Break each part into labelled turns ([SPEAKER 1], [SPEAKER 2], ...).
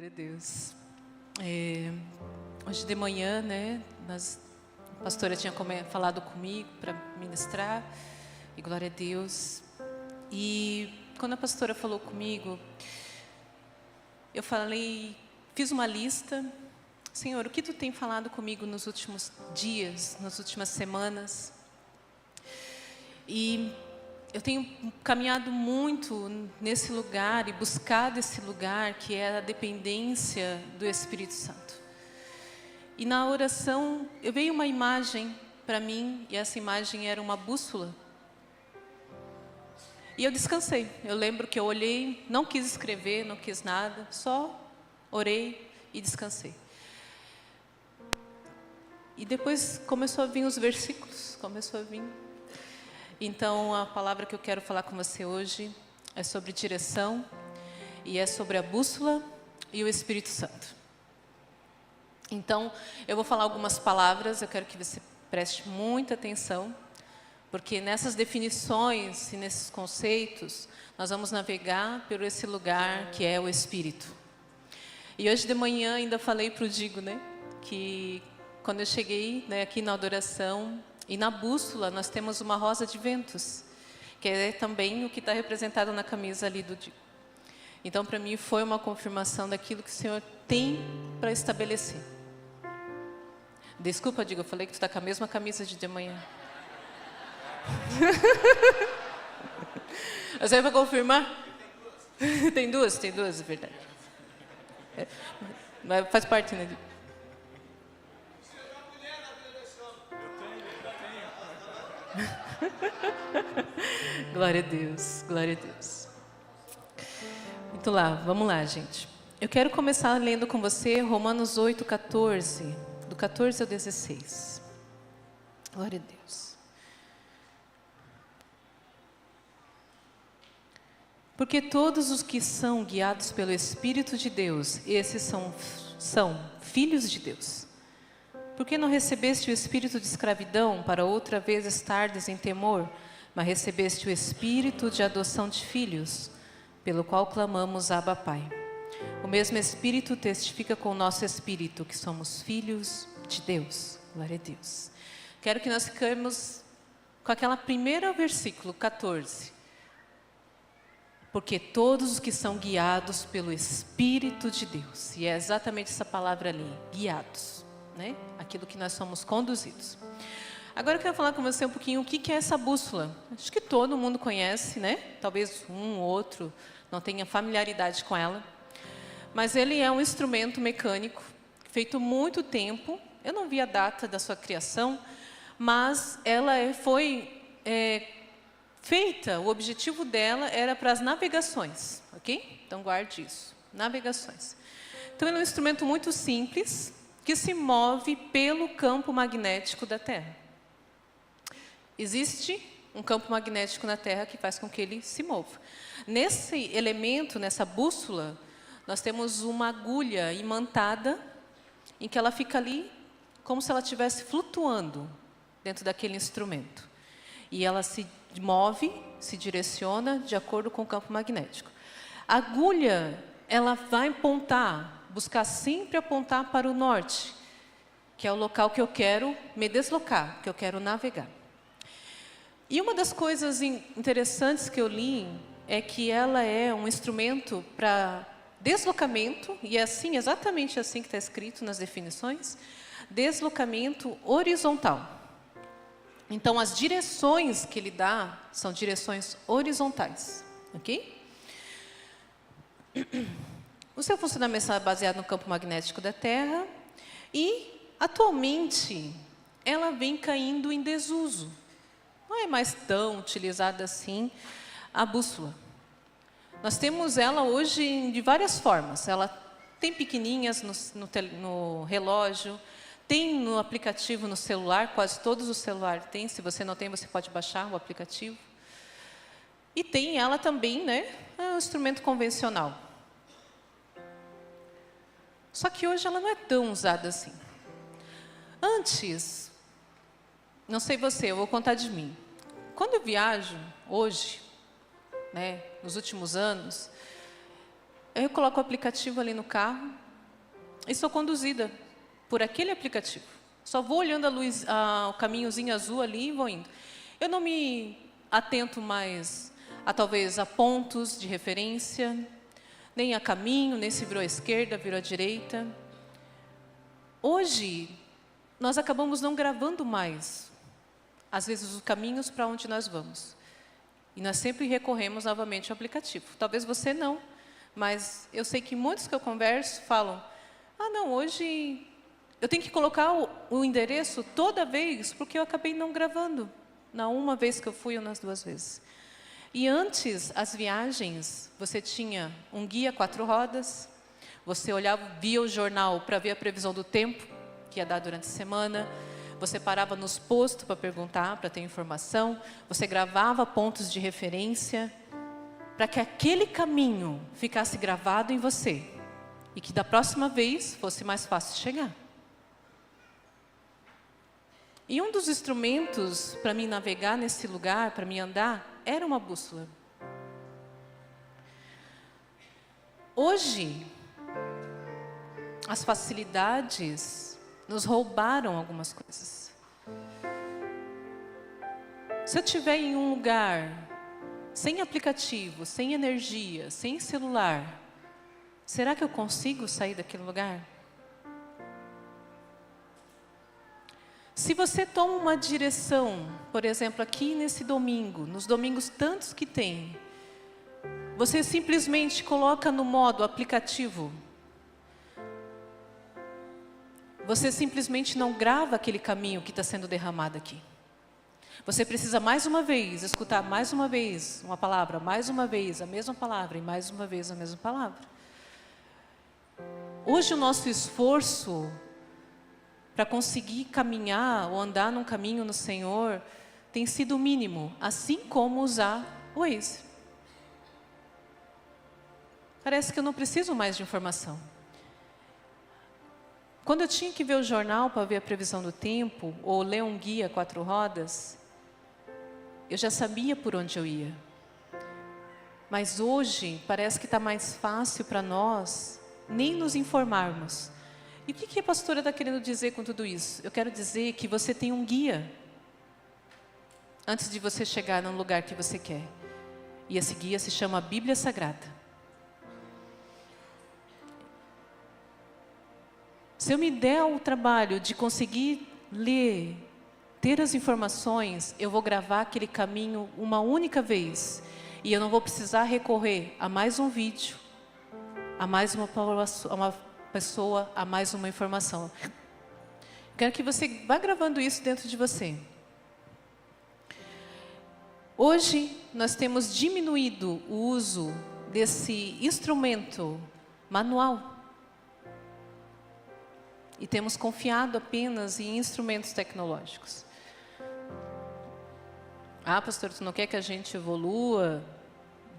[SPEAKER 1] Glória a Deus. Hoje de manhã, né, a pastora tinha falado comigo para ministrar, e glória a Deus. E quando a pastora falou comigo, eu fiz uma lista. Senhor, o que Tu tem falado comigo nos últimos dias, nas últimas semanas? E eu tenho caminhado muito nesse lugar e buscado esse lugar que é a dependência do Espírito Santo. E na oração, veio uma imagem para mim, e essa imagem era uma bússola. E eu descansei. Eu lembro que eu olhei, não quis escrever, não quis nada, só orei e descansei. E depois começou a vir os versículos, começou a vir. Então, a palavra que eu quero falar com você hoje é sobre direção, e é sobre a bússola e o Espírito Santo. Então, eu vou falar algumas palavras, eu quero que você preste muita atenção, porque nessas definições e nesses conceitos, nós vamos navegar por esse lugar que é o Espírito. E hoje de manhã ainda falei para o Digo, né, que quando eu cheguei, né, aqui na adoração, e na bússola nós temos uma rosa de ventos, que é também o que está representado na camisa ali do Digo. Então, para mim, foi uma confirmação daquilo que o Senhor tem para estabelecer. Desculpa, Digo, eu falei que tu está com a mesma camisa de manhã. Você vai confirmar? Tem duas, é verdade. Mas faz parte, né? Glória a Deus, glória a Deus. Muito lá, vamos lá, gente. Eu quero começar lendo com você Romanos 8, 14, do 14 ao 16. Glória a Deus. Porque todos os que são guiados pelo Espírito de Deus, esses são filhos de Deus. Por que não recebeste o espírito de escravidão para outra vez estardes em temor, mas recebeste o espírito de adoção de filhos, pelo qual clamamos Abba Pai. O mesmo Espírito testifica com o nosso espírito que somos filhos de Deus. Glória a Deus. Quero que nós fiquemos com aquela primeira versículo, 14. Porque todos os que são guiados pelo Espírito de Deus, e é exatamente essa palavra ali, guiados, né? Aquilo que nós somos conduzidos. Agora eu quero falar com você um pouquinho o que é essa bússola. Acho que todo mundo conhece, né? Talvez um ou outro não tenha familiaridade com ela. Mas ele é um instrumento mecânico, feito há muito tempo. Eu não vi a data da sua criação, mas ela foi feita, o objetivo dela era para as navegações, ok? Então guarde isso, navegações. Então ele é um instrumento muito simples, que se move pelo campo magnético da Terra. Existe um campo magnético na Terra que faz com que ele se mova. Nesse elemento, nessa bússola, nós temos uma agulha imantada, em que ela fica ali como se ela estivesse flutuando dentro daquele instrumento. E ela se move, se direciona de acordo com o campo magnético. A agulha, ela vai buscar sempre apontar para o norte, que é o local que eu quero me deslocar, que eu quero navegar. E uma das coisas interessantes que eu li é que ela é um instrumento para deslocamento, e é assim, exatamente assim que está escrito nas definições, deslocamento horizontal. Então, as direções que ele dá são direções horizontais, ok? O seu funcionamento está baseado no campo magnético da Terra e, atualmente, ela vem caindo em desuso. Não é mais tão utilizada assim a bússola. Nós temos ela hoje de várias formas. Ela tem pequenininhas no relógio, tem no aplicativo no celular, quase todos os celulares têm. Se você não tem, você pode baixar o aplicativo. E tem ela também, né? É um instrumento convencional. Só que hoje ela não é tão usada assim. Antes, não sei você, eu vou contar de mim. Quando eu viajo, hoje, né, nos últimos anos, eu coloco o aplicativo ali no carro, e sou conduzida por aquele aplicativo. Só vou olhando a luz, o caminhozinho azul ali e vou indo. Eu não me atento mais talvez a pontos de referência, nem a caminho, nem se virou à esquerda, virou à direita. Hoje, nós acabamos não gravando mais, às vezes, os caminhos para onde nós vamos. E nós sempre recorremos novamente ao aplicativo. Talvez você não, mas eu sei que muitos que eu converso falam, não, hoje eu tenho que colocar o endereço toda vez, porque eu acabei não gravando, na uma vez que eu fui ou nas 2 vezes. E antes, as viagens, você tinha um guia 4 rodas, você olhava, via o jornal para ver a previsão do tempo, que ia dar durante a semana, você parava nos postos para perguntar, para ter informação, você gravava pontos de referência, para que aquele caminho ficasse gravado em você, e que da próxima vez fosse mais fácil chegar. E um dos instrumentos para mim navegar nesse lugar, para mim andar, era uma bússola. Hoje, as facilidades nos roubaram algumas coisas. Se eu estiver em um lugar sem aplicativo, sem energia, sem celular, será que eu consigo sair daquele lugar? Se você toma uma direção, por exemplo, aqui nesse domingo, nos domingos tantos que tem, você simplesmente coloca no modo aplicativo, você simplesmente não grava aquele caminho que está sendo derramado aqui. Você precisa mais uma vez, escutar mais uma vez uma palavra, mais uma vez a mesma palavra e mais uma vez a mesma palavra. Hoje o nosso esforço para conseguir caminhar ou andar num caminho no Senhor tem sido mínimo, assim como usar o Waze. Parece que eu não preciso mais de informação. Quando eu tinha que ver o jornal para ver a previsão do tempo, ou ler um guia 4 rodas, eu já sabia por onde eu ia. Mas hoje parece que está mais fácil para nós nem nos informarmos. E o que a pastora está querendo dizer com tudo isso? Eu quero dizer que você tem um guia antes de você chegar no lugar que você quer. E esse guia se chama Bíblia Sagrada. Se eu me der o trabalho de conseguir ler, ter as informações, eu vou gravar aquele caminho uma única vez. E eu não vou precisar recorrer a mais um vídeo, a mais uma pessoa, a mais uma informação. Quero que você vá gravando isso dentro de você. Hoje, nós temos diminuído o uso desse instrumento manual. E temos confiado apenas em instrumentos tecnológicos. Pastor, tu não quer que a gente evolua?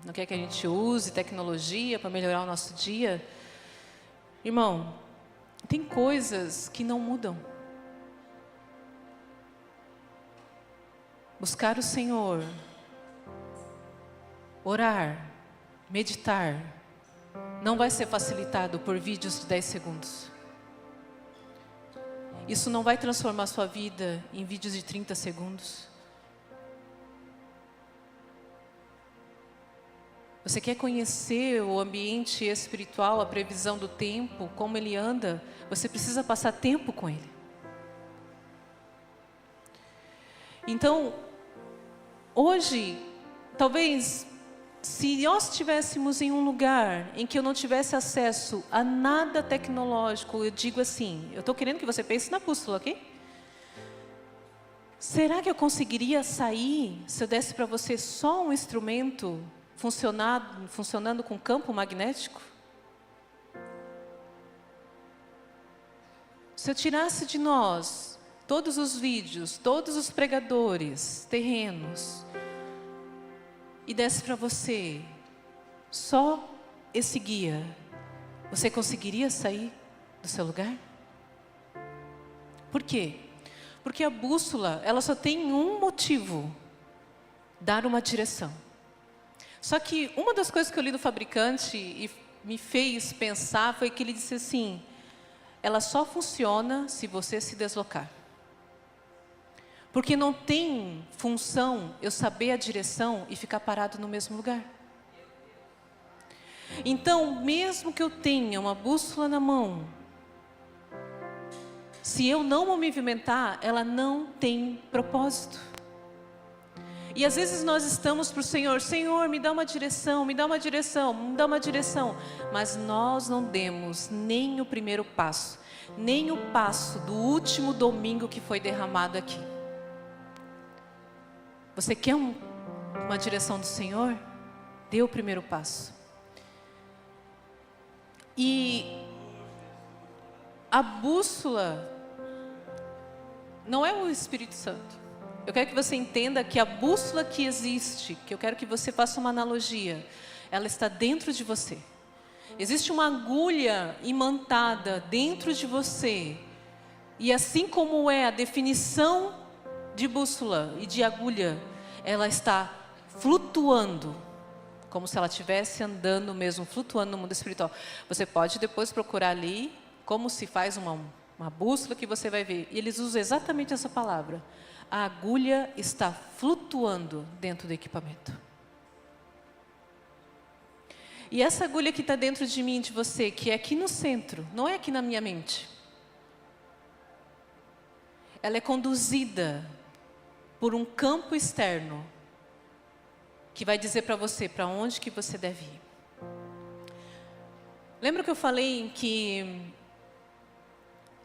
[SPEAKER 1] Não quer que a gente use tecnologia para melhorar o nosso dia? Irmão, tem coisas que não mudam. Buscar o Senhor, orar, meditar, não vai ser facilitado por vídeos de 10 segundos. Isso não vai transformar sua vida em vídeos de 30 segundos. Você quer conhecer o ambiente espiritual, a previsão do tempo, como ele anda? Você precisa passar tempo com ele. Então, hoje, talvez, se nós estivéssemos em um lugar em que eu não tivesse acesso a nada tecnológico, eu digo assim, eu estou querendo que você pense na bússola, ok? Será que eu conseguiria sair se eu desse para você só um instrumento funcionando com campo magnético? Se eu tirasse de nós todos os vídeos, todos os pregadores terrenos, e desse para você só esse guia, você conseguiria sair do seu lugar? Por quê? Porque a bússola, ela só tem um motivo: dar uma direção. Só que uma das coisas que eu li do fabricante e me fez pensar foi que ele disse assim: ela só funciona se você se deslocar. Porque não tem função eu saber a direção e ficar parado no mesmo lugar. Então, mesmo que eu tenha uma bússola na mão, se eu não me movimentar, ela não tem propósito. E às vezes nós estamos para o Senhor, Senhor, me dá uma direção, me dá uma direção, me dá uma direção. Mas nós não demos nem o primeiro passo, nem o passo do último domingo que foi derramado aqui. Você quer uma direção do Senhor? Dê o primeiro passo. E a bússola não é o Espírito Santo. Eu quero que você entenda que a bússola que existe, que eu quero que você faça uma analogia, ela está dentro de você. Existe uma agulha imantada dentro de você. E assim como é a definição de bússola e de agulha, ela está flutuando, como se ela estivesse andando mesmo, flutuando no mundo espiritual. Você pode depois procurar ali como se faz uma bússola que você vai ver. E eles usam exatamente essa palavra. A agulha está flutuando dentro do equipamento. E essa agulha que está dentro de mim, de você, que é aqui no centro, não é aqui na minha mente. Ela é conduzida por um campo externo que vai dizer para você para onde que você deve ir. Lembra que eu falei que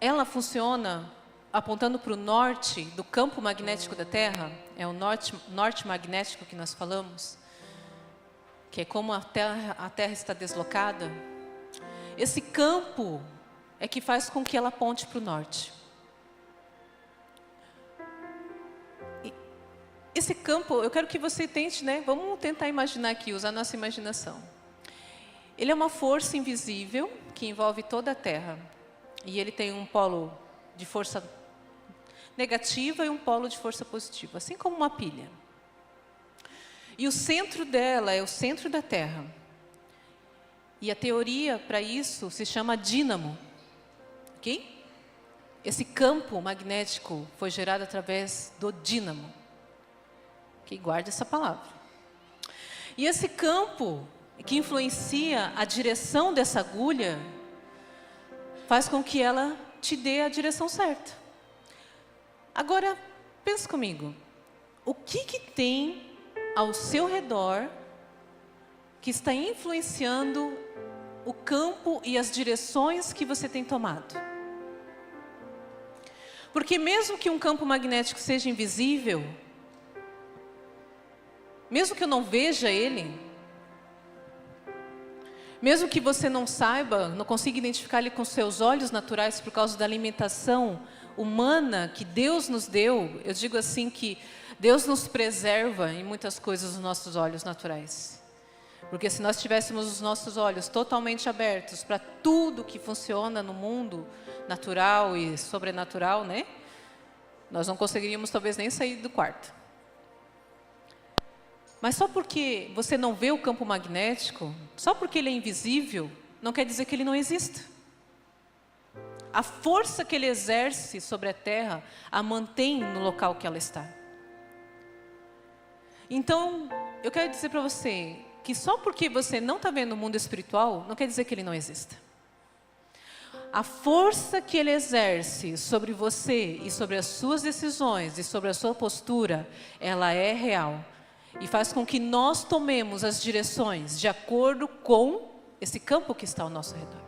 [SPEAKER 1] ela funciona apontando para o norte do campo magnético da Terra? É o norte magnético que nós falamos, que é como a Terra está deslocada. Esse campo é que faz com que ela aponte para o norte. Esse campo, eu quero que você tente, vamos tentar imaginar aqui, usar a nossa imaginação. Ele é uma força invisível que envolve toda a Terra. E ele tem um polo de força negativa e um polo de força positiva, assim como uma pilha. E o centro dela é o centro da Terra. E a teoria para isso se chama dínamo. Ok? Esse campo magnético foi gerado através do dínamo. Que guarde essa palavra. E esse campo que influencia a direção dessa agulha faz com que ela te dê a direção certa. Agora, pensa comigo. O que tem ao seu redor que está influenciando o campo e as direções que você tem tomado? Porque mesmo que um campo magnético seja invisível, mesmo que eu não veja ele, mesmo que você não saiba, não consiga identificar ele com seus olhos naturais por causa da alimentação humana que Deus nos deu, eu digo assim que Deus nos preserva em muitas coisas os nossos olhos naturais. Porque se nós tivéssemos os nossos olhos totalmente abertos para tudo que funciona no mundo natural e sobrenatural, nós não conseguiríamos talvez nem sair do quarto. Mas só porque você não vê o campo magnético, só porque ele é invisível, não quer dizer que ele não exista. A força que ele exerce sobre a Terra a mantém no local que ela está. Então, eu quero dizer para você que só porque você não está vendo o mundo espiritual, não quer dizer que ele não exista. A força que ele exerce sobre você e sobre as suas decisões e sobre a sua postura, ela é real. E faz com que nós tomemos as direções de acordo com esse campo que está ao nosso redor.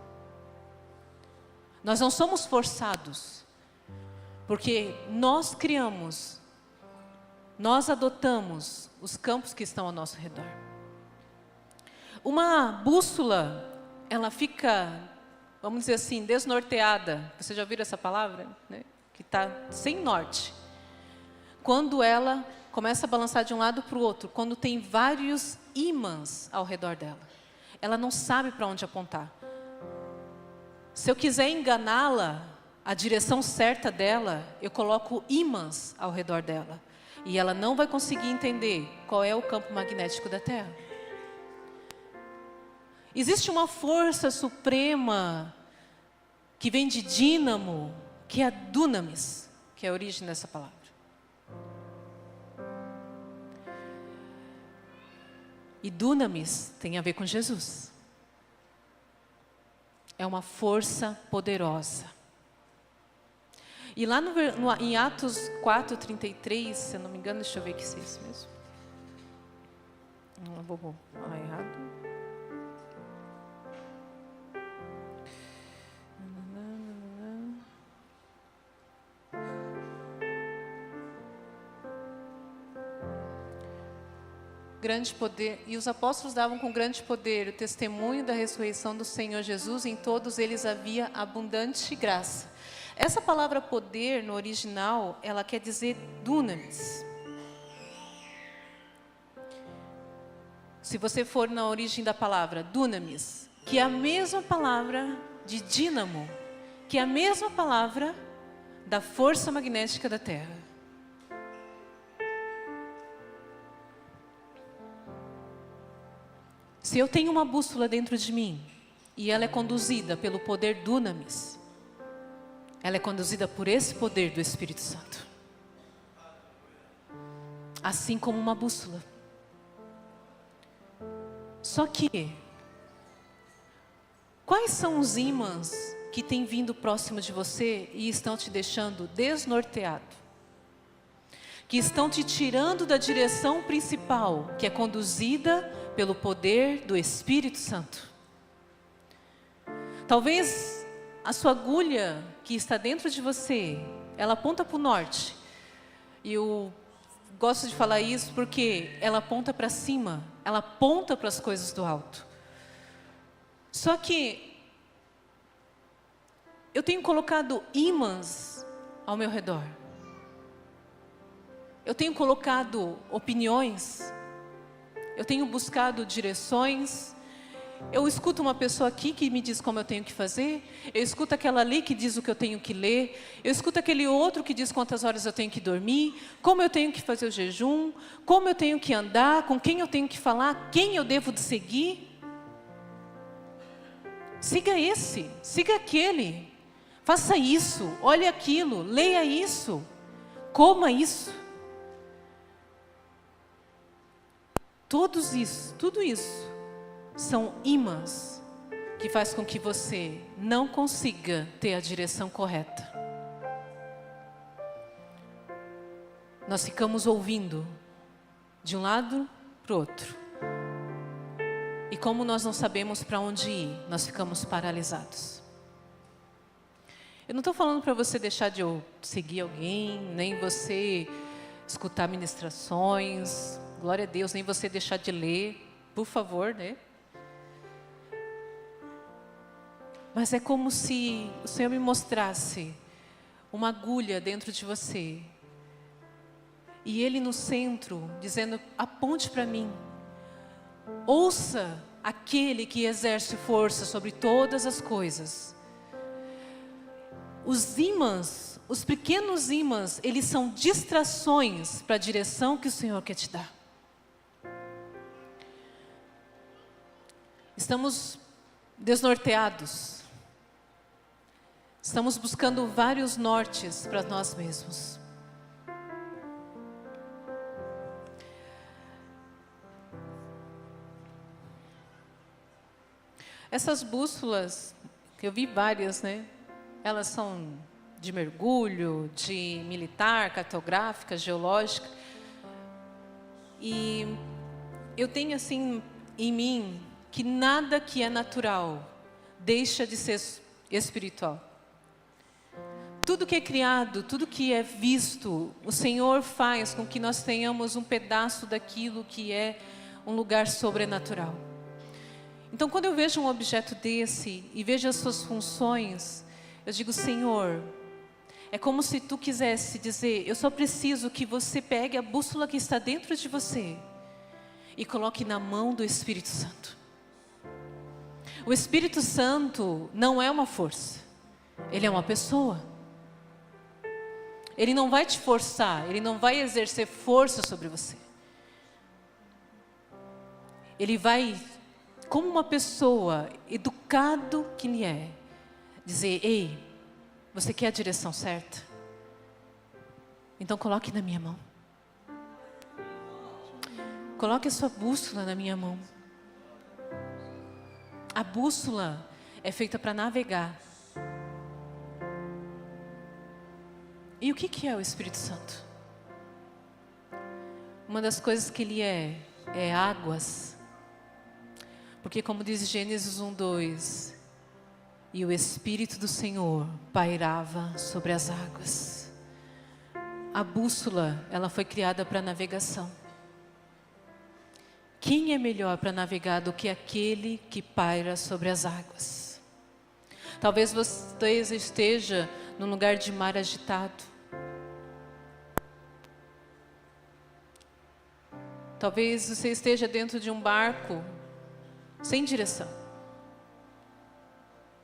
[SPEAKER 1] Nós não somos forçados, porque nós criamos, nós adotamos os campos que estão ao nosso redor. Uma bússola, ela fica, vamos dizer assim, desnorteada. Você já ouviu essa palavra? Que está sem norte. Quando ela começa a balançar de um lado para o outro, quando tem vários ímãs ao redor dela. Ela não sabe para onde apontar. Se eu quiser enganá-la, a direção certa dela, eu coloco ímãs ao redor dela. E ela não vai conseguir entender qual é o campo magnético da Terra. Existe uma força suprema que vem de dínamo, que é dunamis, que é a origem dessa palavra. E dunamis tem a ver com Jesus. É uma força poderosa. E lá em Atos 4:33, se eu não me engano, deixa eu ver aqui se é isso mesmo. Não vou falar errado. Grande poder, e os apóstolos davam com grande poder o testemunho da ressurreição do Senhor Jesus, em todos eles havia abundante graça. Essa palavra poder, no original, ela quer dizer dunamis. Se você for na origem da palavra dunamis, que é a mesma palavra de dínamo, que é a mesma palavra da força magnética da Terra. Se eu tenho uma bússola dentro de mim, e ela é conduzida pelo poder dunamis, ela é conduzida por esse poder do Espírito Santo. Assim como uma bússola. Só que, quais são os ímãs que têm vindo próximo de você e estão te deixando desnorteado? Que estão te tirando da direção principal, que é conduzida pelo poder do Espírito Santo. Talvez a sua agulha que está dentro de você, ela aponta para o norte. E eu gosto de falar isso porque ela aponta para cima, ela aponta para as coisas do alto. Só que eu tenho colocado ímãs ao meu redor. Eu tenho colocado opiniões. Eu tenho buscado direções. Eu escuto uma pessoa aqui que me diz como eu tenho que fazer. Eu escuto aquela ali que diz o que eu tenho que ler. Eu escuto aquele outro que diz quantas horas eu tenho que dormir, como eu tenho que fazer o jejum, como eu tenho que andar, com quem eu tenho que falar, quem eu devo de seguir. Siga esse, siga aquele. Faça isso, olhe aquilo, leia isso, coma isso. Tudo isso são ímãs que faz com que você não consiga ter a direção correta. Nós ficamos ouvindo de um lado para o outro. E como nós não sabemos para onde ir, nós ficamos paralisados. Eu não estou falando para você deixar de seguir alguém, nem você escutar ministrações, glória a Deus, nem você deixar de ler, por favor, né? Mas é como se o Senhor me mostrasse uma agulha dentro de você. E Ele no centro, dizendo, aponte para mim. Ouça aquele que exerce força sobre todas as coisas. Os ímãs, os pequenos ímãs, eles são distrações para a direção que o Senhor quer te dar. Estamos desnorteados. Estamos buscando vários nortes para nós mesmos. Essas bússolas, eu vi várias, né? Elas são de mergulho, de militar, cartográfica, geológica. E eu tenho assim em mim que nada que é natural deixa de ser espiritual. Tudo que é criado, tudo que é visto, o Senhor faz com que nós tenhamos um pedaço daquilo que é um lugar sobrenatural. Então, quando eu vejo um objeto desse e vejo as suas funções, eu digo, Senhor, é como se Tu quisesse dizer, eu só preciso que você pegue a bússola que está dentro de você e coloque na mão do Espírito Santo. O Espírito Santo não é uma força, ele é uma pessoa. Ele não vai te forçar, ele não vai exercer força sobre você. Ele vai, como uma pessoa educado que ele é, dizer: ei, você quer a direção certa? Então coloque na minha mão. Coloque a sua bússola na minha mão. A bússola é feita para navegar. E o que é o Espírito Santo? Uma das coisas que ele é águas. Porque como diz Gênesis 1:2, e o Espírito do Senhor pairava sobre as águas. A bússola, ela foi criada para navegação. Quem é melhor para navegar do que aquele que paira sobre as águas? Talvez você esteja num lugar de mar agitado. Talvez você esteja dentro de um barco sem direção.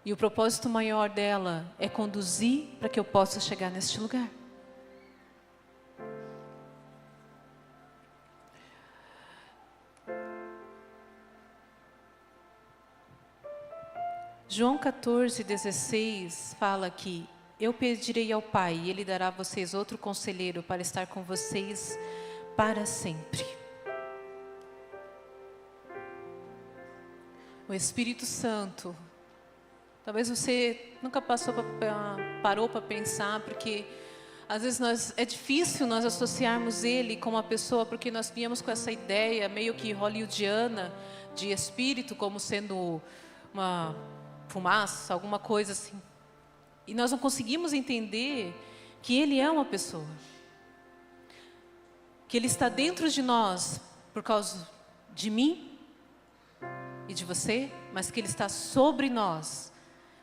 [SPEAKER 1] E o propósito maior dela é conduzir para que eu possa chegar neste lugar. João 14:16 fala que eu pedirei ao Pai e Ele dará a vocês outro conselheiro para estar com vocês para sempre. O Espírito Santo. Talvez você nunca parou para pensar, porque às vezes é difícil nós associarmos Ele com uma pessoa, porque nós viemos com essa ideia meio que hollywoodiana de Espírito como sendo uma fumaça, alguma coisa assim. E nós não conseguimos entender que Ele é uma pessoa. Que Ele está dentro de nós por causa de mim e de você, mas que Ele está sobre nós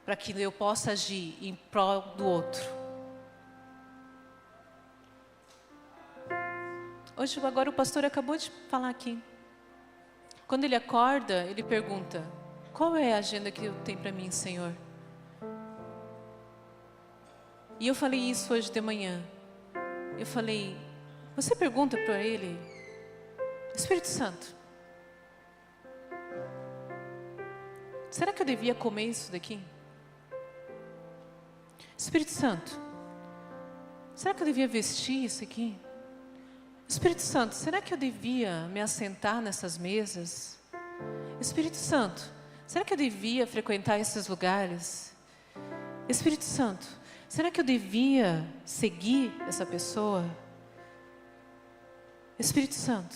[SPEAKER 1] para que eu possa agir em prol do outro. Hoje, agora o pastor acabou de falar aqui. Quando ele acorda, ele pergunta: qual é a agenda que eu tenho para mim, Senhor? E eu falei isso hoje de manhã. Eu falei: você pergunta para Ele, Espírito Santo, será que eu devia comer isso daqui? Espírito Santo, será que eu devia vestir isso aqui? Espírito Santo, será que eu devia me assentar nessas mesas? Espírito Santo, será que eu devia frequentar esses lugares? Espírito Santo, será que eu devia seguir essa pessoa? Espírito Santo.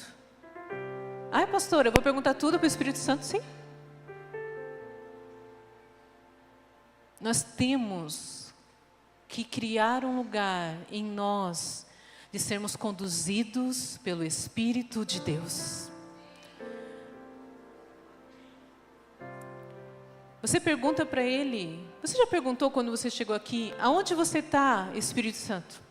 [SPEAKER 1] Ai, pastora, eu vou perguntar tudo para o Espírito Santo? Sim. Nós temos que criar um lugar em nós de sermos conduzidos pelo Espírito de Deus. Você pergunta para Ele, você já perguntou quando você chegou aqui, aonde você está, Espírito Santo?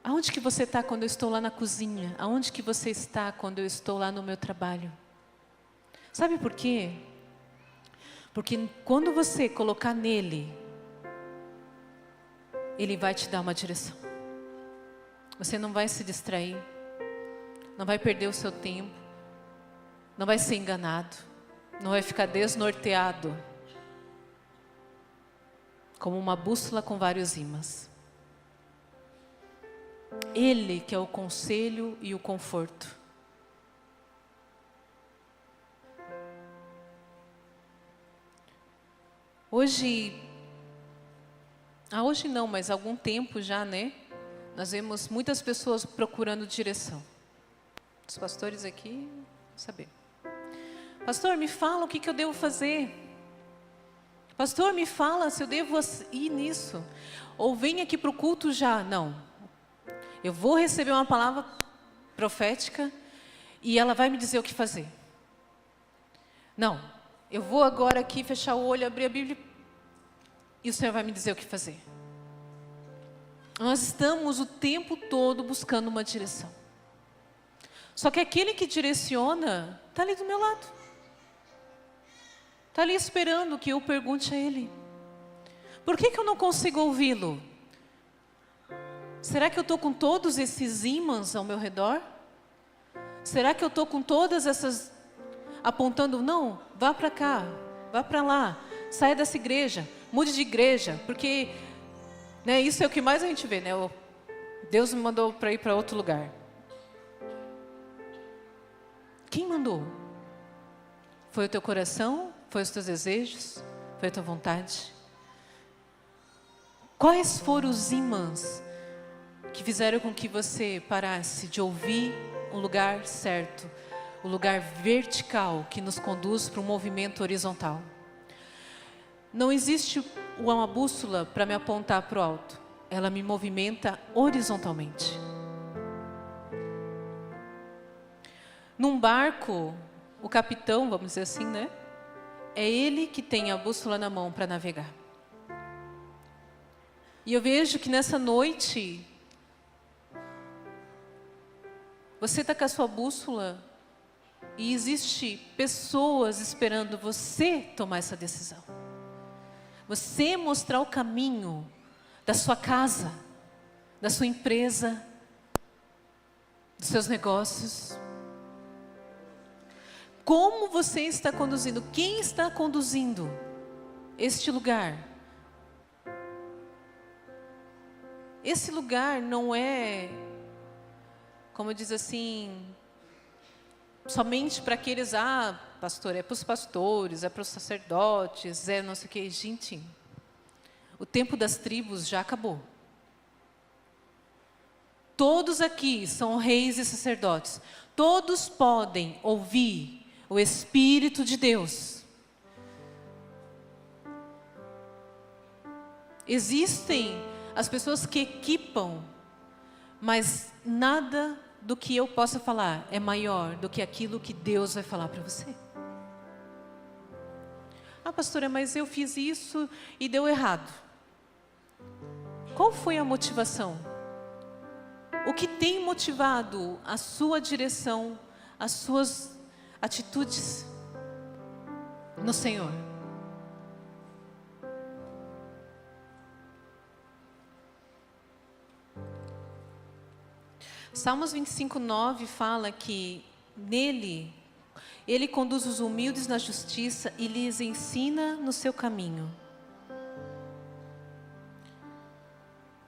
[SPEAKER 1] Aonde que você está quando eu estou lá na cozinha? Aonde que você está quando eu estou lá no meu trabalho? Sabe por quê? Porque quando você colocar nele, Ele vai te dar uma direção. Você não vai se distrair, não vai perder o seu tempo, não vai ser enganado, não vai ficar desnorteado, como uma bússola com vários ímãs. Ele que é o conselho e o conforto. Hoje não, mas há algum tempo já, né? Nós vemos muitas pessoas procurando direção. Os pastores aqui, saber. Pastor, me fala o que eu devo fazer. Pastor, me fala se eu devo ir nisso. Ou vem aqui para o culto já. Não. Eu vou receber uma palavra profética e ela vai me dizer o que fazer. Não. Eu vou agora aqui fechar o olho, abrir a Bíblia e o Senhor vai me dizer o que fazer. Nós estamos o tempo todo buscando uma direção. Só que aquele que direciona está ali do meu lado. Está ali esperando que eu pergunte a Ele. Por que eu não consigo ouvi-lo? Será que eu estou com todos esses ímãs ao meu redor? Será que eu estou com todas essas apontando, não, vá para cá, vá para lá, saia dessa igreja, mude de igreja, porque, né, isso é o que mais a gente vê, né? Deus me mandou para ir para outro lugar. Quem mandou? Foi o teu coração? Foi os teus desejos? Foi a tua vontade? Quais foram os ímãs que fizeram com que você parasse de ouvir o lugar certo, o lugar vertical que nos conduz para um movimento horizontal? Não existe uma bússola para me apontar para o alto. Ela me movimenta horizontalmente. Num barco, o capitão, vamos dizer assim, né? É ele que tem a bússola na mão para navegar. E eu vejo que nessa noite, você está com a sua bússola e existe pessoas esperando você tomar essa decisão. Você mostrar o caminho da sua casa, da sua empresa, dos seus negócios. Como você está conduzindo? Quem está conduzindo este lugar? Esse lugar não é, como diz assim, somente para aqueles, pastor, é para os pastores, é para os sacerdotes, é não sei o que. Gente, o tempo das tribos já acabou. Todos aqui são reis e sacerdotes. Todos podem ouvir o Espírito de Deus. Existem as pessoas que equipam, mas nada do que eu possa falar é maior do que aquilo que Deus vai falar para você. Pastora, mas eu fiz isso e deu errado. Qual foi a motivação? O que tem motivado a sua direção, as suas atitudes no Senhor? Salmos 25:9 fala que nele, ele conduz os humildes na justiça e lhes ensina no seu caminho.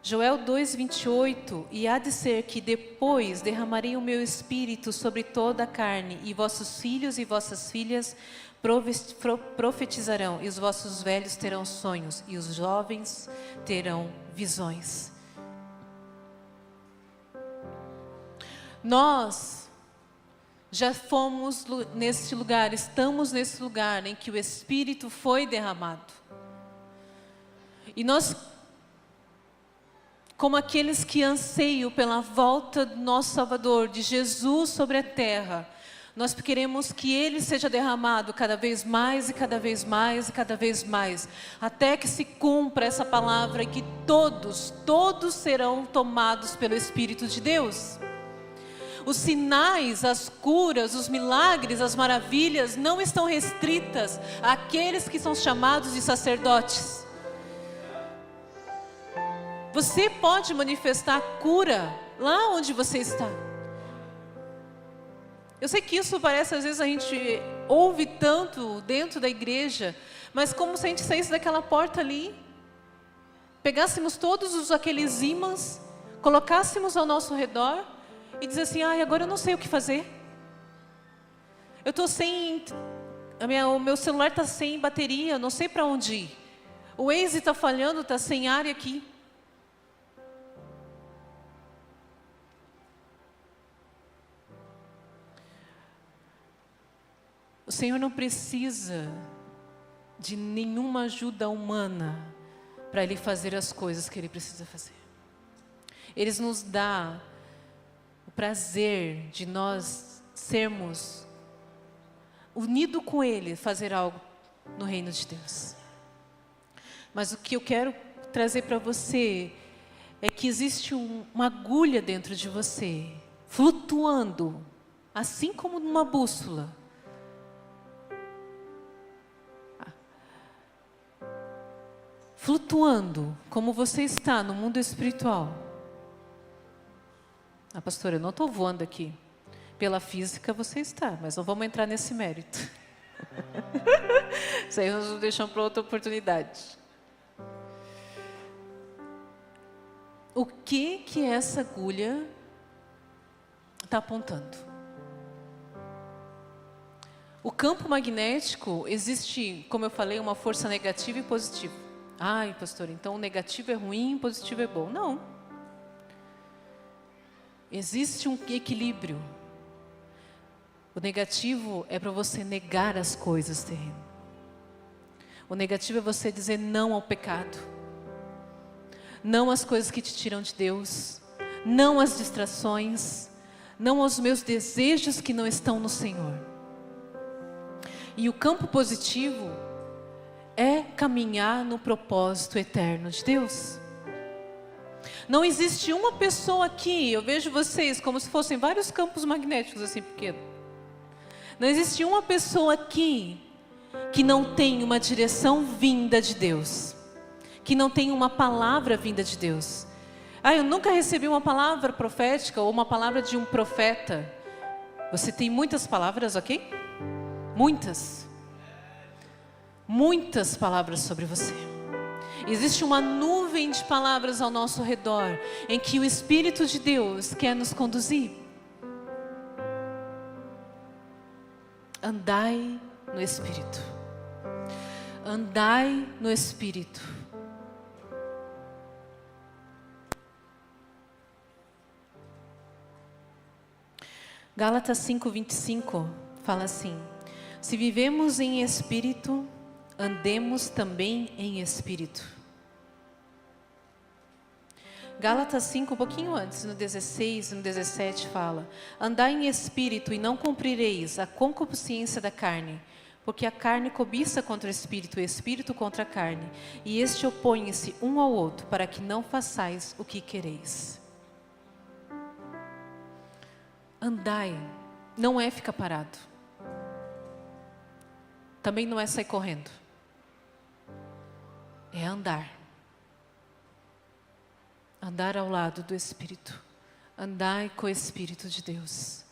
[SPEAKER 1] Joel 2:28, e há de ser que depois derramarei o meu espírito sobre toda a carne, e vossos filhos e vossas filhas profetizarão, e os vossos velhos terão sonhos, e os jovens terão visões. Nós já fomos neste lugar, estamos nesse lugar em que o Espírito foi derramado. E nós, como aqueles que anseiam pela volta do nosso Salvador, de Jesus sobre a terra, nós queremos que Ele seja derramado cada vez mais e cada vez mais e cada vez mais, até que se cumpra essa palavra e que todos serão tomados pelo Espírito de Deus. Os sinais, as curas, os milagres, as maravilhas não estão restritas àqueles que são chamados de sacerdotes. Você pode manifestar cura lá onde você está. Eu sei que isso parece, às vezes a gente ouve tanto dentro da igreja, mas como se a gente saísse daquela porta ali, pegássemos todos aqueles ímãs, colocássemos ao nosso redor e dizer assim, agora eu não sei o que fazer. Eu estou sem, o meu celular está sem bateria, eu não sei para onde ir. O Waze está falhando, está sem área aqui. O Senhor não precisa de nenhuma ajuda humana para Ele fazer as coisas que Ele precisa fazer. Ele nos dá o prazer de nós sermos unidos com Ele, fazer algo no reino de Deus. Mas o que eu quero trazer para você é que existe uma agulha dentro de você, flutuando, assim como numa bússola. Flutuando, como você está no mundo espiritual. Pastora, eu não estou voando aqui. Pela física você está, mas não vamos entrar nesse mérito. Isso aí nós deixamos para outra oportunidade. O que essa agulha está apontando? O campo magnético existe, como eu falei, uma força negativa e positiva. Ai, pastor, então o negativo é ruim, o positivo é bom. Não. Existe um equilíbrio. O negativo é para você negar as coisas terrenas. O negativo é você dizer não ao pecado. Não às coisas que te tiram de Deus. Não às distrações. Não aos meus desejos que não estão no Senhor. E o campo positivo é caminhar no propósito eterno de Deus. Não existe uma pessoa aqui, eu vejo vocês como se fossem vários campos magnéticos assim pequenos. Não existe uma pessoa aqui que não tem uma direção vinda de Deus. Que não tem uma palavra vinda de Deus. Eu nunca recebi uma palavra profética ou uma palavra de um profeta. Você tem muitas palavras, ok? Muitas. Muitas palavras sobre você. Existe uma nuvem de palavras ao nosso redor, em que o Espírito de Deus quer nos conduzir. Andai no Espírito. Andai no Espírito. Gálatas 5:25 fala assim: se vivemos em Espírito, andemos também em Espírito. Gálatas 5, um pouquinho antes, no 16, no 17 fala: andai em Espírito e não cumprireis a concupiscência da carne, porque a carne cobiça contra o Espírito e o Espírito contra a carne, e este opõe-se um ao outro, para que não façais o que quereis. Andai não é ficar parado. Também não é sair correndo. É andar. Andar ao lado do Espírito. Andai com o Espírito de Deus.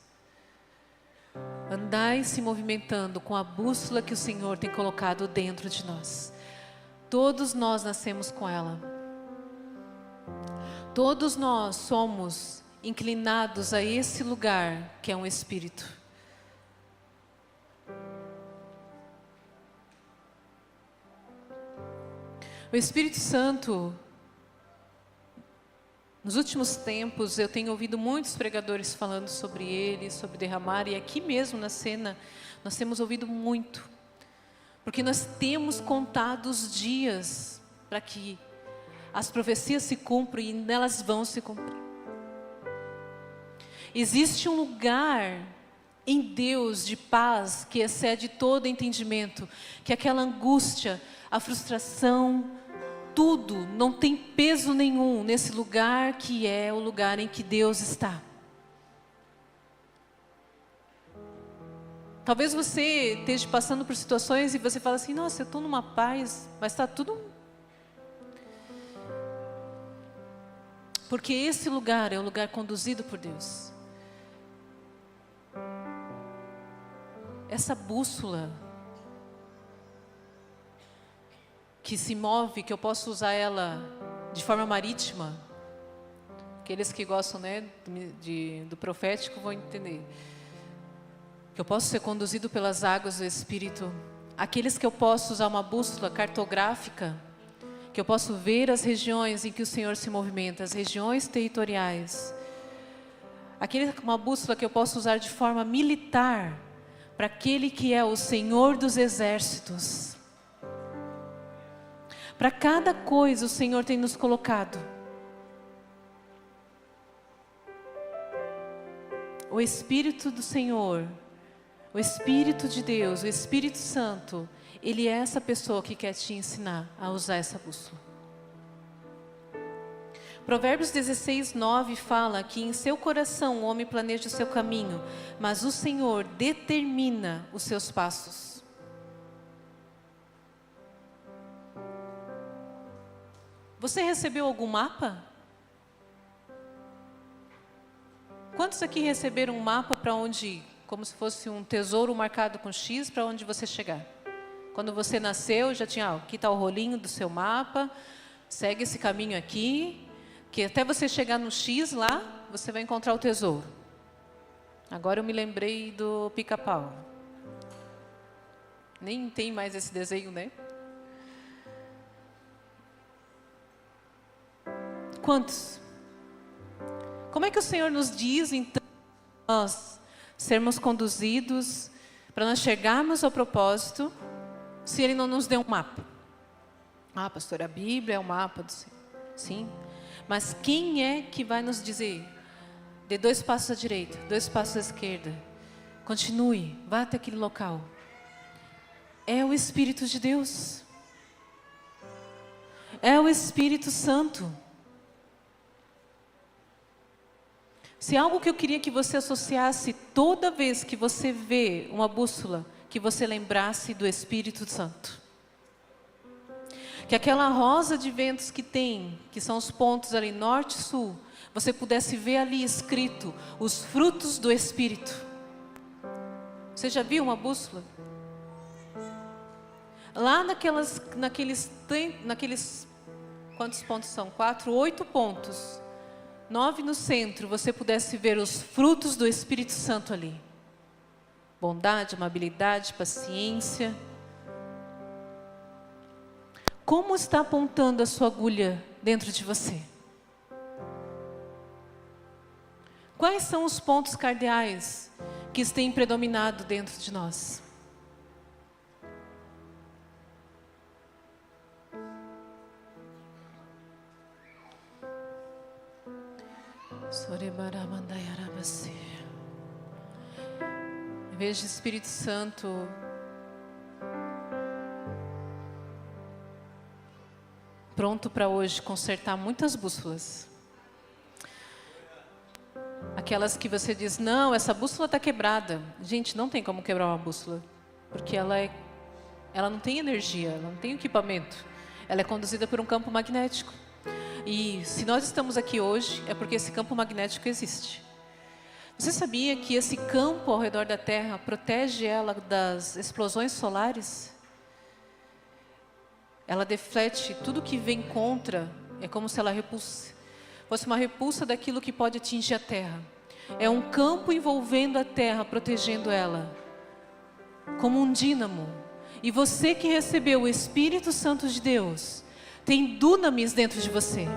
[SPEAKER 1] Andai se movimentando com a bússola que o Senhor tem colocado dentro de nós. Todos nós nascemos com ela. Todos nós somos inclinados a esse lugar que é um Espírito. O Espírito Santo, nos últimos tempos, eu tenho ouvido muitos pregadores falando sobre ele, sobre derramar, e aqui mesmo na cena, nós temos ouvido muito. Porque nós temos contado os dias para que as profecias se cumpram e nelas vão se cumprir. Existe um lugar em Deus de paz que excede todo entendimento, que aquela angústia, a frustração, tudo não tem peso nenhum nesse lugar que é o lugar em que Deus está. Talvez você esteja passando por situações e você fala assim: nossa, eu estou numa paz, mas está tudo... Porque esse lugar é o lugar conduzido por Deus. Essa bússola que se move, que eu posso usar ela de forma marítima. Aqueles que gostam, né, do profético vão entender. Que eu posso ser conduzido pelas águas do Espírito. Aqueles que eu posso usar uma bússola cartográfica, que eu posso ver as regiões em que o Senhor se movimenta, as regiões territoriais. Uma bússola que eu posso usar de forma militar, para aquele que é o Senhor dos exércitos. Para cada coisa o Senhor tem nos colocado. O Espírito do Senhor, o Espírito de Deus, o Espírito Santo, Ele é essa pessoa que quer te ensinar a usar essa bússola. Provérbios 16:9 fala que em seu coração o homem planeja o seu caminho, mas o Senhor determina os seus passos. Você recebeu algum mapa? Quantos aqui receberam um mapa para onde ir? Como se fosse um tesouro marcado com X para onde você chegar? Quando você nasceu, já tinha, aqui está o rolinho do seu mapa, segue esse caminho aqui, que até você chegar no X lá, você vai encontrar o tesouro. Agora eu me lembrei do Pica-Pau. Nem tem mais esse desenho, né? Quantos? Como é que o Senhor nos diz, então, nós sermos conduzidos, para nós chegarmos ao propósito, se Ele não nos deu um mapa? Ah, pastor, a Bíblia é o mapa do Senhor. Sim. Mas quem é que vai nos dizer? Dê 2 passos à direita, 2 passos à esquerda. Continue, vá até aquele local. É o Espírito de Deus. É o Espírito Santo. Se algo que eu queria que você associasse toda vez que você vê uma bússola, que você lembrasse do Espírito Santo. Que aquela rosa de ventos que tem, que são os pontos ali norte e sul, você pudesse ver ali escrito os frutos do Espírito. Você já viu uma bússola? Lá naqueles, quantos pontos são? 4, 8 pontos. 9 no centro, você pudesse ver os frutos do Espírito Santo ali. Bondade, amabilidade, paciência. Como está apontando a sua agulha dentro de você? Quais são os pontos cardeais que têm predominado dentro de nós? Eu vejo o Espírito Santo pronto para hoje consertar muitas bússolas. Aquelas que você diz, não, essa bússola está quebrada. Gente, não tem como quebrar uma bússola, porque ela não tem energia, ela não tem equipamento. Ela é conduzida por um campo magnético. E se nós estamos aqui hoje, é porque esse campo magnético existe. Você sabia que esse campo ao redor da Terra protege ela das explosões solares? Ela deflete tudo que vem contra, é como se ela fosse uma repulsa daquilo que pode atingir a Terra. É um campo envolvendo a Terra, protegendo ela, como um dínamo. E você que recebeu o Espírito Santo de Deus, tem dunamis dentro de você.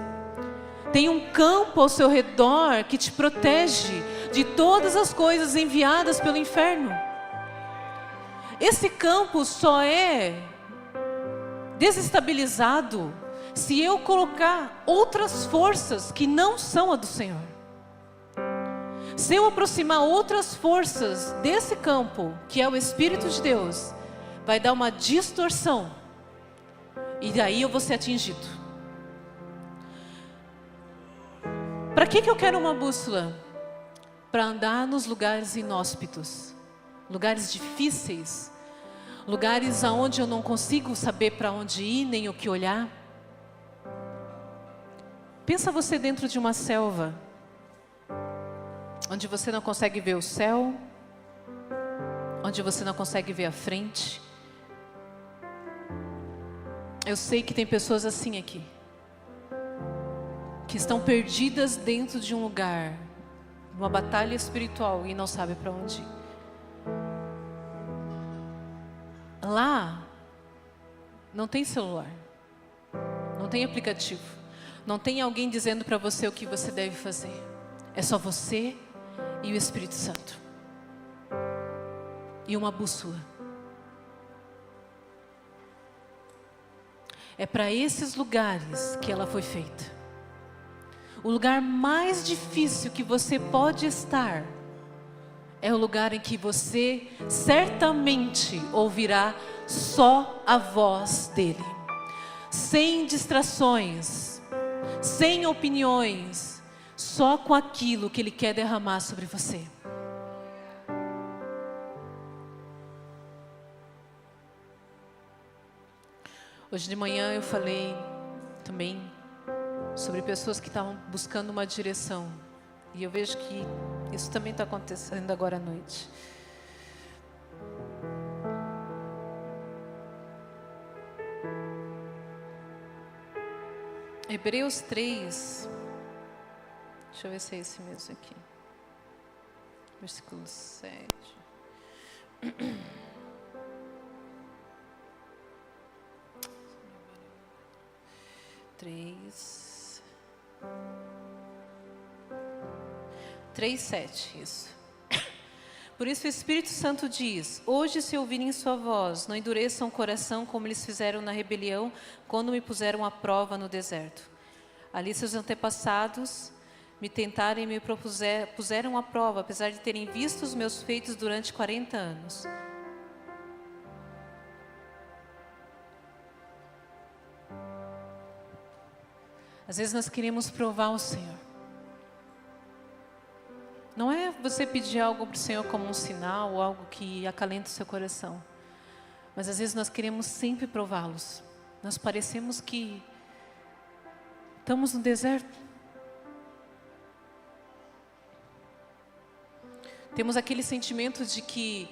[SPEAKER 1] Tem um campo ao seu redor que te protege de todas as coisas enviadas pelo inferno. Esse campo só é desestabilizado se eu colocar outras forças que não são a do Senhor. Se eu aproximar outras forças desse campo, que é o Espírito de Deus, vai dar uma distorção. E daí eu vou ser atingido. Para que eu quero uma bússola? Para andar nos lugares inóspitos, lugares difíceis, lugares aonde eu não consigo saber para onde ir, nem o que olhar. Pensa você dentro de uma selva, onde você não consegue ver o céu, onde você não consegue ver a frente. Eu sei que tem pessoas assim aqui, que estão perdidas dentro de um lugar, numa batalha espiritual e não sabem para onde ir. Lá não tem celular, não tem aplicativo, não tem alguém dizendo para você o que você deve fazer. É só você e o Espírito Santo e uma bússola. É para esses lugares que ela foi feita. O lugar mais difícil que você pode estar é o lugar em que você certamente ouvirá só a voz dele, sem distrações, sem opiniões, só com aquilo que ele quer derramar sobre você. Hoje de manhã eu falei também sobre pessoas que estavam buscando uma direção. E eu vejo que isso também está acontecendo agora à noite. Hebreus 3, deixa eu ver se é esse mesmo aqui, versículo 7. 3:7, isso. Por isso o Espírito Santo diz: hoje, se ouvirem sua voz, não endureçam o coração como eles fizeram na rebelião, quando me puseram à prova no deserto. Ali seus antepassados me tentaram e me puseram à prova, apesar de terem visto os meus feitos durante 40 anos. Às vezes nós queremos provar o Senhor. Não é você pedir algo para o Senhor como um sinal ou algo que acalenta o seu coração. Mas às vezes nós queremos sempre prová-los. Nós parecemos que estamos no deserto. Temos aquele sentimento de que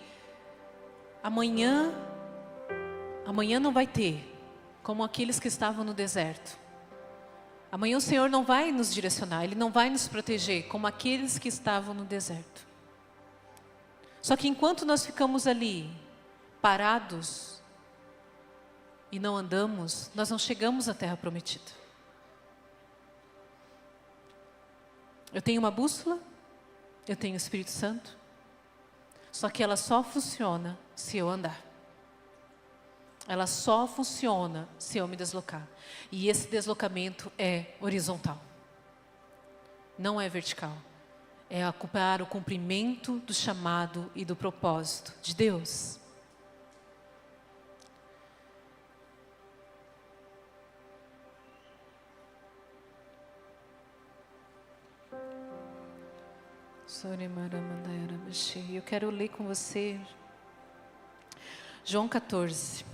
[SPEAKER 1] amanhã não vai ter, como aqueles que estavam no deserto. Amanhã o Senhor não vai nos direcionar, Ele não vai nos proteger, como aqueles que estavam no deserto. Só que enquanto nós ficamos ali, parados, e não andamos, nós não chegamos à terra prometida. Eu tenho uma bússola, eu tenho o Espírito Santo, só que ela só funciona se eu andar. Ela só funciona se eu me deslocar. E esse deslocamento é horizontal. Não é vertical. É para o cumprimento do chamado e do propósito de Deus. Eu quero ler com você João 14,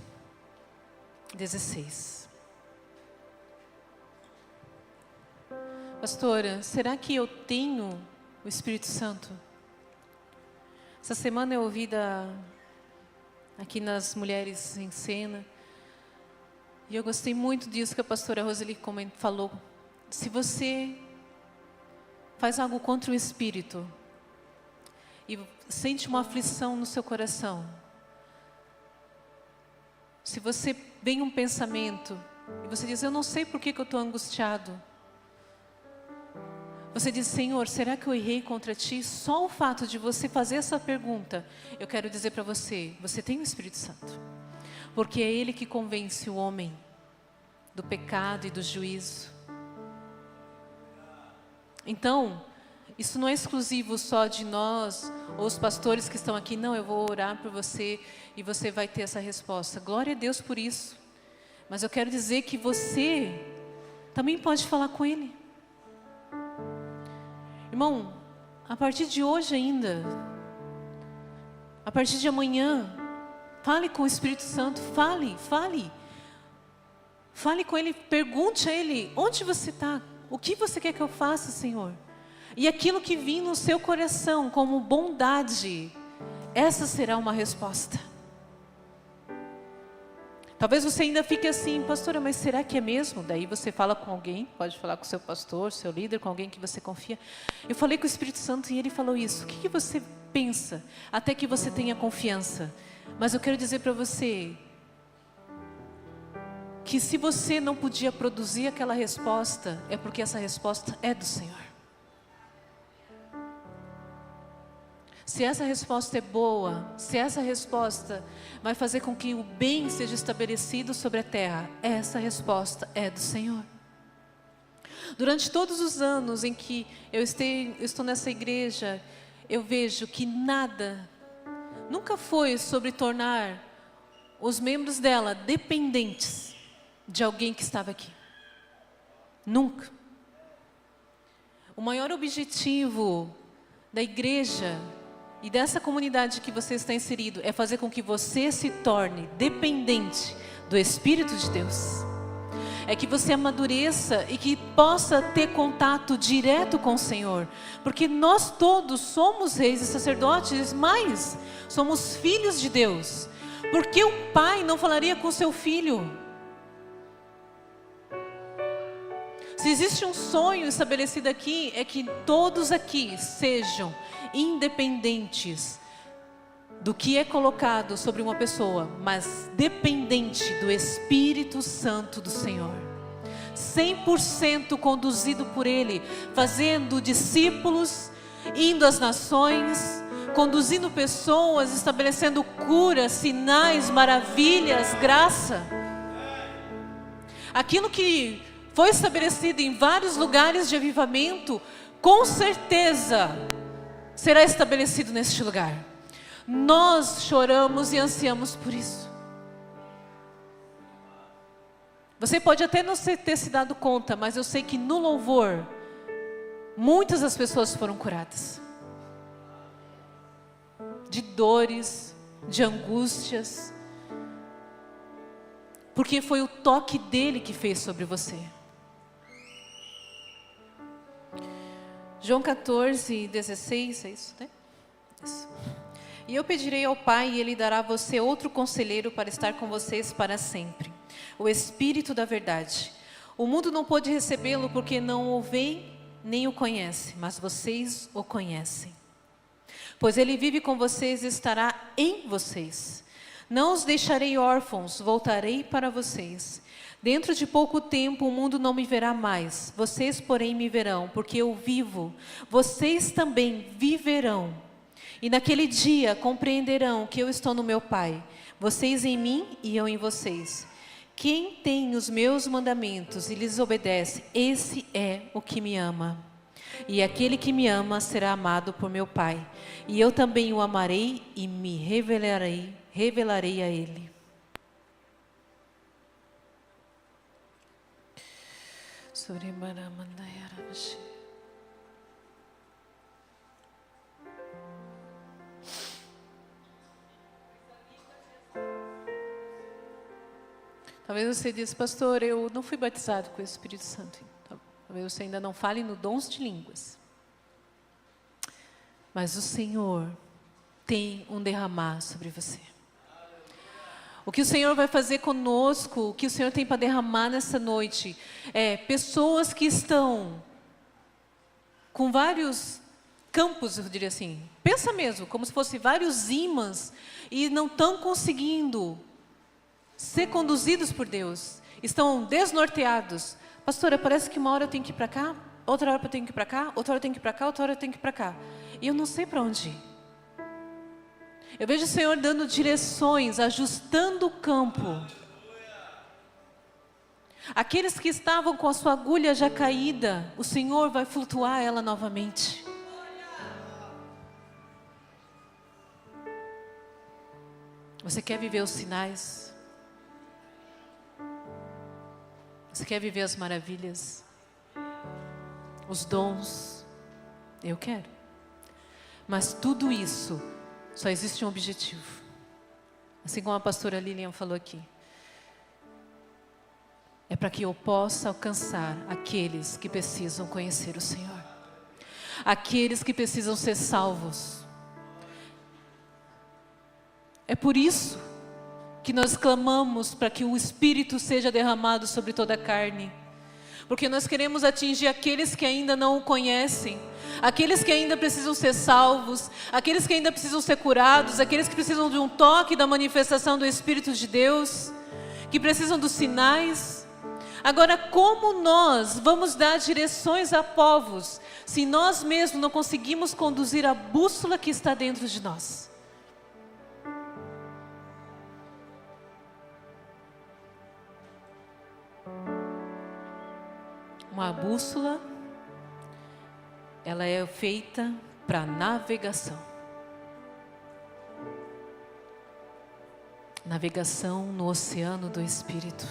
[SPEAKER 1] 16. Pastora, será que eu tenho o Espírito Santo? Essa semana eu ouvi aqui nas Mulheres em Cena, e eu gostei muito disso que a pastora Roseli falou. Se você faz algo contra o Espírito e sente uma aflição no seu coração, se você vem um pensamento e você diz: eu não sei por que eu estou angustiado. Você diz: Senhor, será que eu errei contra Ti? Só o fato de você fazer essa pergunta, eu quero dizer para você, você tem o Espírito Santo. Porque é Ele que convence o homem do pecado e do juízo. Então, isso não é exclusivo só de nós, ou os pastores que estão aqui. Não, eu vou orar por você e você vai ter essa resposta. Glória a Deus por isso. Mas eu quero dizer que você também pode falar com Ele. Irmão, a partir de hoje ainda, a partir de amanhã, fale com o Espírito Santo, fale com Ele, pergunte a Ele: onde você está? O que você quer que eu faça, Senhor? E aquilo que vir no seu coração como bondade, essa será uma resposta. Talvez você ainda fique assim: pastora, mas será que é mesmo? Daí você fala com alguém, pode falar com o seu pastor, seu líder, com alguém que você confia. Eu falei com o Espírito Santo e ele falou isso. O que você pensa? Até que você tenha confiança. Mas eu quero dizer para você que se você não podia produzir aquela resposta, é porque essa resposta é do Senhor. Se essa resposta é boa, se essa resposta vai fazer com que o bem seja estabelecido sobre a terra, essa resposta é do Senhor. Durante todos os anos em que eu estou nessa igreja, eu vejo que nada, nunca foi sobre tornar os membros dela dependentes de alguém que estava aqui. Nunca. O maior objetivo da igreja e dessa comunidade que você está inserido é fazer com que você se torne dependente do Espírito de Deus. é que você amadureça e que possa ter contato direto com o Senhor. Porque nós todos somos reis e sacerdotes, mas somos filhos de Deus. Porque o pai não falaria com seu filho? Se existe um sonho estabelecido aqui, é que todos aqui sejam independentes do que é colocado sobre uma pessoa, mas dependente do Espírito Santo do Senhor. 100% conduzido por Ele, fazendo discípulos, indo às nações, conduzindo pessoas, estabelecendo cura, sinais, maravilhas, graça. Aquilo que foi estabelecido em vários lugares de avivamento, com certeza será estabelecido neste lugar. Nós choramos e ansiamos por isso. Você pode até não ter se dado conta, mas eu sei que no louvor, muitas das pessoas foram curadas. De dores, de angústias. Porque foi o toque dele que fez sobre você. João 14, 16, é isso, né? Isso. E eu pedirei ao Pai, e Ele dará a você outro conselheiro para estar com vocês para sempre. O Espírito da verdade. O mundo não pôde recebê-lo porque não o vê nem o conhece, mas vocês o conhecem. Pois Ele vive com vocês e estará em vocês. Não os deixarei órfãos, voltarei para vocês. Dentro de pouco tempo o mundo não me verá mais, vocês porém me verão, porque eu vivo, vocês também viverão. E naquele dia compreenderão que eu estou no meu Pai, vocês em mim e eu em vocês. Quem tem os meus mandamentos e lhes obedece, esse é o que me ama. E aquele que me ama será amado por meu Pai. E eu também o amarei e me revelarei a ele. Talvez você diz, pastor, eu não fui batizado com o Espírito Santo. Talvez você ainda não fale no dons de línguas. Mas o Senhor tem um derramar sobre você. O que o Senhor vai fazer conosco, o que o Senhor tem para derramar nessa noite, é pessoas que estão com vários campos, eu diria assim. Pensa mesmo, como se fossem vários ímãs e não estão conseguindo ser conduzidos por Deus. Estão desnorteados. Pastora, parece que uma hora eu tenho que ir para cá, outra hora eu tenho que ir para cá, outra hora eu tenho que ir para cá, outra hora eu tenho que ir para cá. E eu não sei para onde ir. Eu vejo o Senhor dando direções, ajustando o campo. Aqueles que estavam com a sua agulha já caída, o Senhor vai flutuar ela novamente. Você quer viver os sinais? Você quer viver as maravilhas? Os dons? Eu quero. Mas tudo isso só existe um objetivo. Assim como a pastora Lilian falou aqui. É para que eu possa alcançar aqueles que precisam conhecer o Senhor. Aqueles que precisam ser salvos. É por isso que nós clamamos para que o Espírito seja derramado sobre toda a carne. Porque nós queremos atingir aqueles que ainda não o conhecem. Aqueles que ainda precisam ser salvos, aqueles que ainda precisam ser curados, aqueles que precisam de um toque da manifestação do Espírito de Deus, que precisam dos sinais. Agora, como nós vamos dar direções a povos, se nós mesmos não conseguimos conduzir a bússola que está dentro de nós? Uma bússola, ela é feita para navegação. Navegação no oceano do Espírito.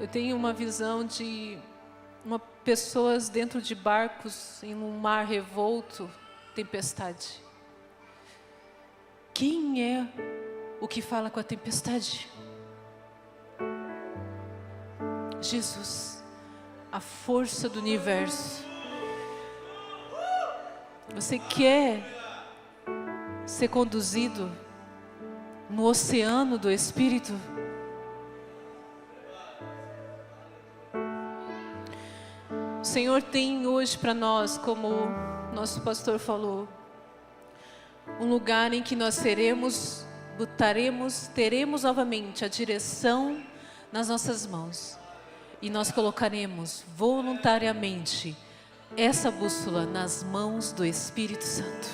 [SPEAKER 1] Eu tenho uma visão de pessoas dentro de barcos em um mar revolto, tempestade. Quem é o que fala com a tempestade? Jesus, a força do universo. Você quer ser conduzido no oceano do Espírito? O Senhor tem hoje para nós, como nosso pastor falou, um lugar em que nós teremos novamente a direção nas nossas mãos. E nós colocaremos voluntariamente essa bússola nas mãos do Espírito Santo.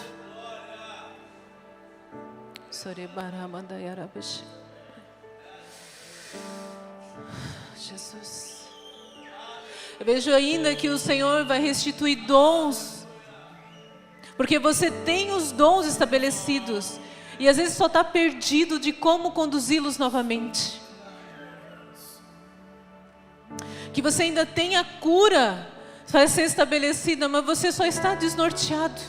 [SPEAKER 1] Jesus. Eu vejo ainda que o Senhor vai restituir dons, porque você tem os dons estabelecidos, e às vezes só está perdido de como conduzi-los novamente. Que você ainda tem a cura para ser estabelecida, mas você só está desnorteado.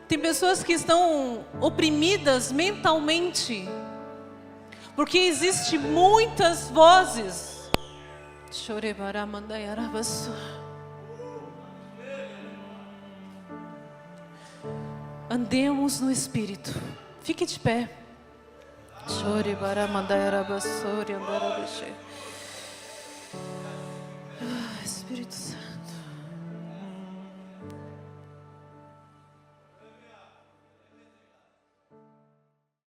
[SPEAKER 1] Tem pessoas que estão oprimidas mentalmente, porque existem muitas vozes. Andemos no Espírito. Fique de pé. Espírito Santo.